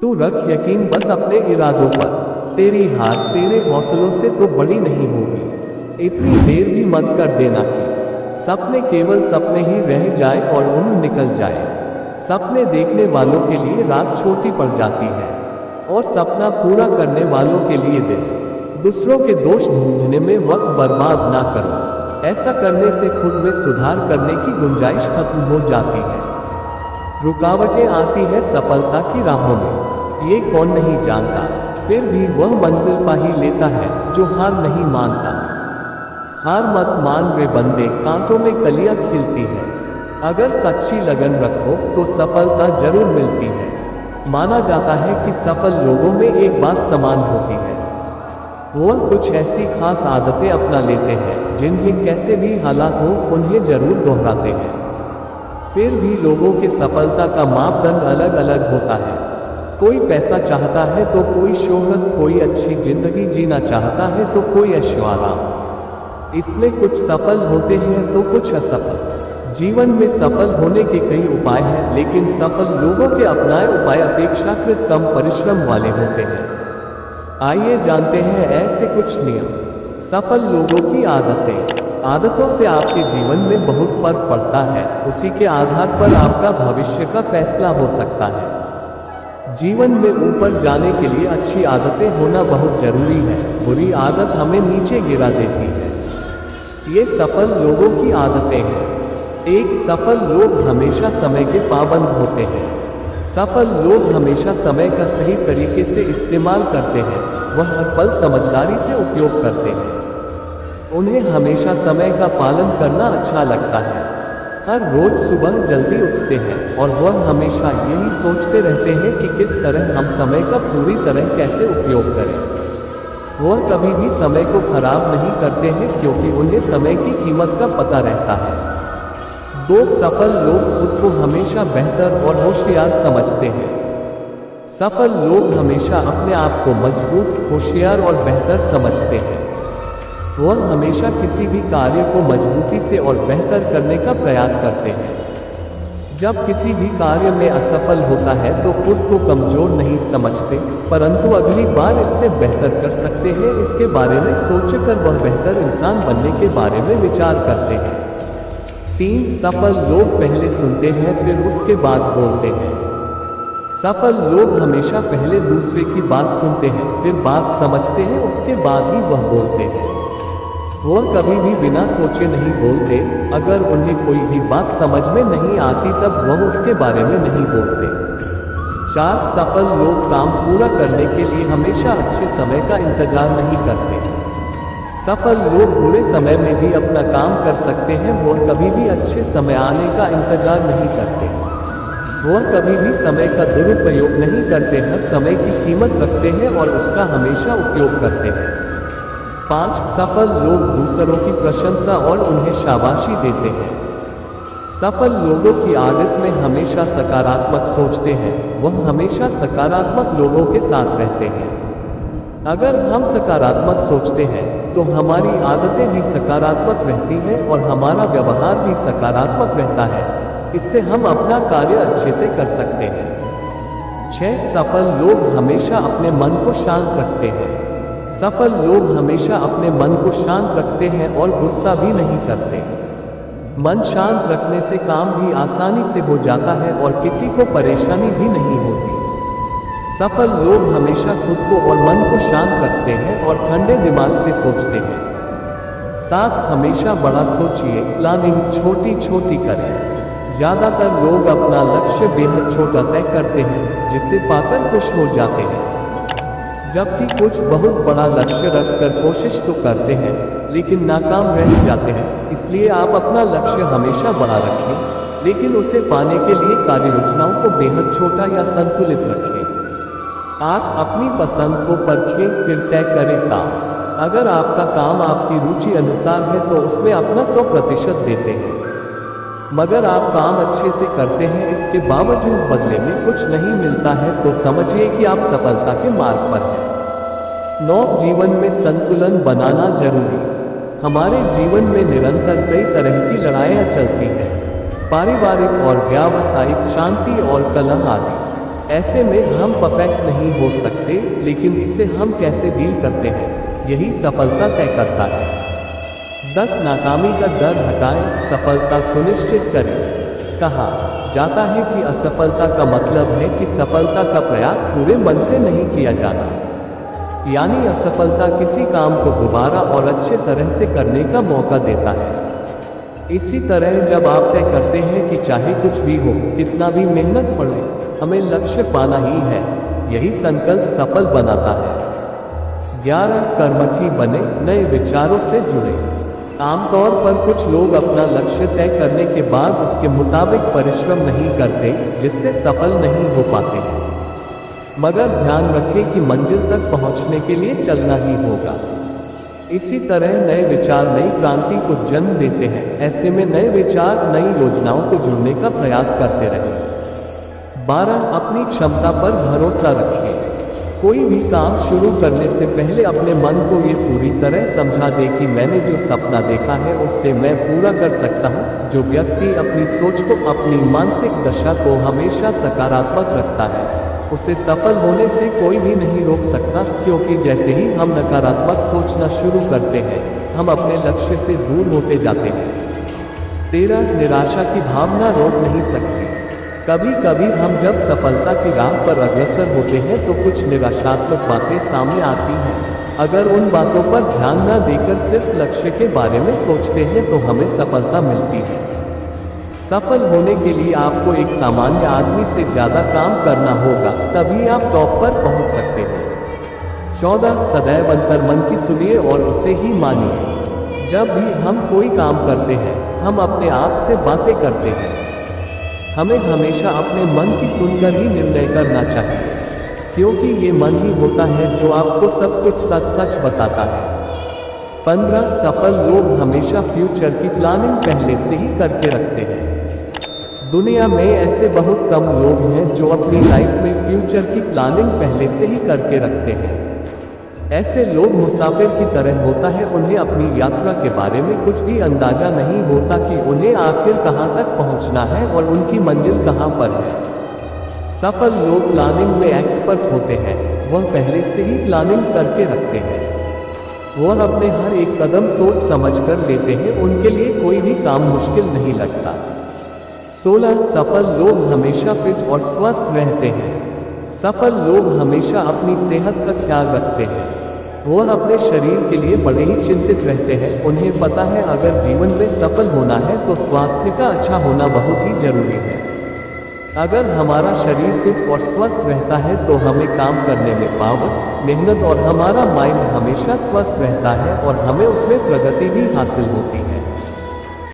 तू रख यकीन बस अपने इरादों पर, तेरी हार तेरे हौसलों से तो बड़ी नहीं होगी। इतनी देर भी मत कर देना कि सपने केवल सपने ही रह जाए और उम्र निकल जाए। सपने देखने वालों के लिए रात छोटी पड़ जाती है और सपना पूरा करने वालों के लिए दिन। दूसरों के दोष ढूंढने में वक्त बर्बाद ना करो, ऐसा करने से खुद में सुधार करने की गुंजाइश खत्म हो जाती है। रुकावटें आती है सफलता की राहों में, ये कौन नहीं जानता, फिर भी वह मंजिल पा ही लेता है जो हार नहीं मानता। हार मत मान रे बंदे, कांटों में कलियां खिलती है। अगर सच्ची लगन रखो तो सफलता जरूर मिलती है। माना जाता है कि सफल लोगों में एक बात समान होती है, वह कुछ ऐसी खास आदतें अपना लेते हैं जिन्हें कैसे भी हालात हो उन्हें जरूर दोहराते हैं। फिर भी लोगों के सफलता का मापदंड अलग अलग होता है। कोई पैसा चाहता है तो कोई शोहरत, कोई अच्छी जिंदगी जीना चाहता है तो कोई ऐशोआराम। इसमें कुछ सफल होते हैं तो कुछ असफल। जीवन में सफल होने के कई उपाय हैं, लेकिन सफल लोगों के अपनाए उपाय अपेक्षाकृत कम परिश्रम वाले होते हैं। आइए जानते हैं ऐसे कुछ नियम। सफल लोगों की आदतें। आदतों से आपके जीवन में बहुत फर्क पड़ता है, उसी के आधार पर आपका भविष्य का फैसला हो सकता है। जीवन में ऊपर जाने के लिए अच्छी आदतें होना बहुत जरूरी है, बुरी आदत हमें नीचे गिरा देती है। ये सफल लोगों की आदतें हैं। एक, सफल लोग हमेशा समय के पाबंद होते हैं। सफल लोग हमेशा समय का सही तरीके से इस्तेमाल करते हैं, वह हर पल समझदारी से उपयोग करते हैं। उन्हें हमेशा समय का पालन करना अच्छा लगता है। हर रोज सुबह जल्दी उठते हैं और वह हमेशा यही सोचते रहते हैं कि किस तरह हम समय का पूरी तरह कैसे उपयोग करें। वह कभी भी समय को खराब नहीं करते हैं क्योंकि उन्हें समय की कीमत का पता रहता है। दो, सफल लोग खुद को हमेशा बेहतर और होशियार समझते हैं। सफल लोग हमेशा अपने आप को मजबूत, होशियार और बेहतर समझते हैं। वह हमेशा किसी भी कार्य को मजबूती से और बेहतर करने का प्रयास करते हैं। जब किसी भी कार्य में असफल होता है तो खुद को कमजोर नहीं समझते, परंतु अगली बार इससे बेहतर कर सकते हैं, इसके बारे में सोचकर वह बेहतर इंसान बनने के बारे में विचार करते हैं। तीन, सफल लोग पहले सुनते हैं फिर उसके बाद बोलते हैं। सफल लोग हमेशा पहले दूसरे की बात सुनते हैं, फिर बात समझते हैं, उसके बाद ही वह बोलते हैं। वह कभी भी बिना सोचे नहीं बोलते। अगर उन्हें कोई भी बात समझ में नहीं आती तब वह उसके बारे में नहीं बोलते। चार, सफल लोग काम पूरा करने के लिए हमेशा अच्छे समय का इंतजार नहीं करते। सफल लोग बुरे समय में भी अपना काम कर सकते हैं, वह कभी भी अच्छे समय आने का इंतजार नहीं करते। वह कभी भी समय का दुरुपयोग नहीं करते, हर समय की कीमत रखते हैं और उसका हमेशा उपयोग करते हैं। पाँच, सफल लोग दूसरों की प्रशंसा और उन्हें शाबाशी देते हैं। सफल लोगों की आदत में हमेशा सकारात्मक सोचते हैं, वह हमेशा सकारात्मक लोगों के साथ रहते हैं। अगर हम सकारात्मक सोचते हैं तो हमारी आदतें भी सकारात्मक रहती हैं और हमारा व्यवहार भी सकारात्मक रहता है, इससे हम अपना कार्य अच्छे से कर सकते हैं। 6, सफल लोग हमेशा अपने मन को शांत रखते हैं। सफल लोग हमेशा अपने मन को शांत रखते हैं और गुस्सा भी नहीं करते। मन शांत रखने से काम भी आसानी से हो जाता है और किसी को परेशानी भी नहीं होती। सफल लोग हमेशा खुद को और मन को शांत रखते हैं और ठंडे दिमाग से सोचते हैं। 7, हमेशा बड़ा सोचिए, प्लानिंग छोटी छोटी करें। ज़्यादातर लोग अपना लक्ष्य बेहद छोटा तय करते हैं जिसे पाकर खुश हो जाते हैं, जबकि कुछ बहुत बड़ा लक्ष्य रखकर कोशिश तो करते हैं लेकिन नाकाम रह जाते हैं। इसलिए आप अपना लक्ष्य हमेशा बड़ा रखें, लेकिन उसे पाने के लिए कार्य योजनाओं को बेहद छोटा या संतुलित रखें। 8, अपनी पसंद को परखें फिर तय करें काम। अगर आपका काम आपकी रुचि अनुसार है तो उसमें अपना 100% देते हैं, मगर आप काम अच्छे से करते हैं इसके बावजूद बदले में कुछ नहीं मिलता है तो समझिए कि आप सफलता के मार्ग पर हैं। 9, जीवन में संतुलन बनाना जरूरी। हमारे जीवन में निरंतर कई तरह की लड़ाइयाँ चलती हैं, पारिवारिक और व्यावसायिक, शांति और कलह आदि। ऐसे में हम परफेक्ट नहीं हो सकते, लेकिन इससे हम कैसे डील करते हैं यही सफलता तय करता है। 10 नाकामी का डर हटाएं, सफलता सुनिश्चित करें। कहा जाता है कि असफलता का मतलब है कि सफलता का प्रयास पूरे मन से नहीं किया जाना, यानी असफलता किसी काम को दोबारा और अच्छे तरह से करने का मौका देता है। इसी तरह जब आप तय करते हैं कि चाहे कुछ भी हो, कितना भी मेहनत पड़े, हमें लक्ष्य पाना ही है, यही संकल्प सफल बनाता है। 11 कर्मठी बने, नए विचारों से जुड़े। आमतौर पर कुछ लोग अपना लक्ष्य तय करने के बाद उसके मुताबिक परिश्रम नहीं करते, जिससे सफल नहीं हो पाते हैं। मगर ध्यान रखें कि मंजिल तक पहुंचने के लिए चलना ही होगा। इसी तरह नए विचार नई क्रांति को जन्म देते हैं। ऐसे में नए विचार नई योजनाओं को जुड़ने का प्रयास करते रहें। 12 अपनी क्षमता पर भरोसा रखें। कोई भी काम शुरू करने से पहले अपने मन को ये पूरी तरह समझा दे कि मैंने जो सपना देखा है उससे मैं पूरा कर सकता हूँ। जो व्यक्ति अपनी सोच को, अपनी मानसिक दशा को हमेशा सकारात्मक रखता है, उसे सफल होने से कोई भी नहीं रोक सकता, क्योंकि जैसे ही हम नकारात्मक सोचना शुरू करते हैं, हम अपने लक्ष्य से दूर होते जाते हैं। 13 निराशा की भावना रोक नहीं सकती। कभी कभी हम जब सफलता की राह पर अग्रसर होते हैं तो कुछ निराशात्मक बातें सामने आती हैं। अगर उन बातों पर ध्यान न देकर सिर्फ लक्ष्य के बारे में सोचते हैं तो हमें सफलता मिलती है। सफल होने के लिए आपको एक सामान्य आदमी से ज़्यादा काम करना होगा, तभी आप टॉप पर पहुंच सकते हैं। 14 सदैव अंतर्मन की सुनिए और उसे ही मानिए। जब भी हम कोई काम करते हैं, हम अपने आप से बातें करते हैं। हमें हमेशा अपने मन की सुनकर ही निर्णय करना चाहिए, क्योंकि ये मन ही होता है जो आपको सब कुछ सच सच बताता है। 15 सफल लोग हमेशा फ्यूचर की प्लानिंग पहले से ही करके रखते हैं। दुनिया में ऐसे बहुत कम लोग हैं जो अपनी लाइफ में फ्यूचर की प्लानिंग पहले से ही करके रखते हैं। ऐसे लोग मुसाफिर की तरह होता है, उन्हें अपनी यात्रा के बारे में कुछ भी अंदाजा नहीं होता कि उन्हें आखिर कहाँ तक पहुँचना है और उनकी मंजिल कहाँ पर है। सफल लोग प्लानिंग में एक्सपर्ट होते हैं, वह पहले से ही प्लानिंग करके रखते हैं। वह अपने हर एक कदम सोच समझ कर लेते हैं, उनके लिए कोई भी काम मुश्किल नहीं लगता। 16 सफल लोग हमेशा फिट और स्वस्थ रहते हैं। सफल लोग हमेशा अपनी सेहत का ख्याल रखते हैं। वह अपने शरीर के लिए बड़े ही चिंतित रहते हैं। उन्हें पता है अगर जीवन में सफल होना है तो स्वास्थ्य का अच्छा होना बहुत ही जरूरी है। अगर हमारा शरीर फिट और स्वस्थ रहता है तो हमें काम करने में पावर, मेहनत और हमारा माइंड हमेशा स्वस्थ रहता है और हमें उसमें प्रगति भी हासिल होती है।